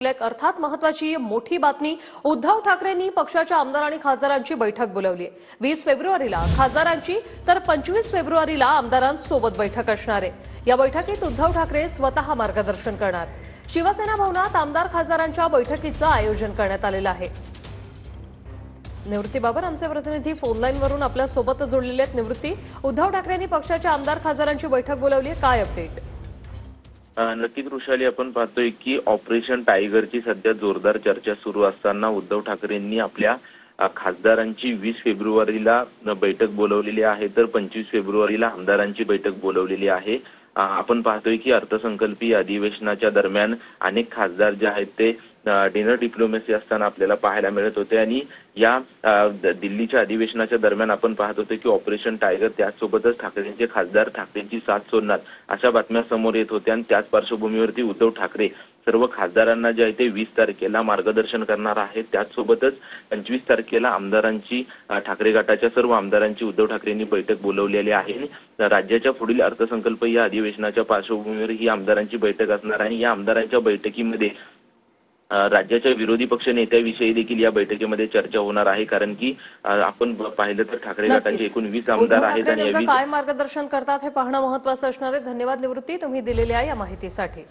एक अर्थात महत्वाची मोठी बातमी उद्धव ठाकरेंनी पक्षाच्या आमदार आणि खासदारांची बैठक बोलावली आहे। 20 फेब्रुवारीला खासदारांची तर 25 फेब्रुवारीला आमदारांसोबत बैठक असणार आहे। या बैठकीत उद्धव ठाकरे स्वतः मार्गदर्शन करणार। शिवसेना भवनात आमदार खासदारांच्या बैठकीचं आयोजन करण्यात आलेलं आहे। निवृत्ती बाबर आमचे प्रतिनिधी फोन लाईनवरून आपल्या सोबत जोडलेले आहेत। निवृत्ती, उद्धव ठाकरेंनी पक्षाच्या आमदार खासदारांची बैठक बोलावली आहे, काय अपडेट? नक्कीच वृषाली, आपण पाहतोय की ऑपरेशन टायगरची सध्या जोरदार चर्चा सुरू असताना उद्धव ठाकरेंनी आपल्या खासदारांची 20 फेब्रुवारीला बैठक बोलवलेली आहे, तर 25 फेब्रुवारीला आमदारांची बैठक बोलवलेली आहे। आपण पाहतोय की अर्थसंकल्पीय अधिवेशनाच्या दरम्यान अनेक खासदार जे आहेत ते डिनर डिप्लोमसी असताना आपल्याला पाहायला मिळत होते आणि या दिल्लीच्या अधिवेशनाच्या दरम्यान आपण पाहत होतो की ऑपरेशन टायगर त्याचसोबतच ठाकरेंचे खासदार ठाकरेंची साथ सोडणार अशा बातम्या समोर येत होत्या आणि त्याच पार्श्वभूमीवरती उद्धव ठाकरे सर्व खासदारांना जे आहे ते 20 तारखेला मार्गदर्शन करणार आहेत। त्याचसोबतच 25 तारखेला आमदारांची ठाकरे गटाच्या सर्व आमदारांची उद्धव ठाकरेंनी बैठक बोलवलेली आहे। राज्याच्या पुढील अर्थसंकल्प या अधिवेशनाच्या पार्श्वभूमीवर ही आमदारांची बैठक असणार आणि या आमदारांच्या बैठकीमध्ये राज्याच्या विरोधी पक्ष नेत्याविषयी देखील या बैठकीमध्ये चर्चा होणार आहे, कारण की आपण पाहिलं तर ठाकरे गटाचे एकूण 20 आमदार आहेत आणि काय मार्गदर्शन करतात हे पाहणं महत्त्वाचं असणार आहे। धन्यवाद निवृत्ती, तुम्ही दिलेल्या या माहितीसाठी।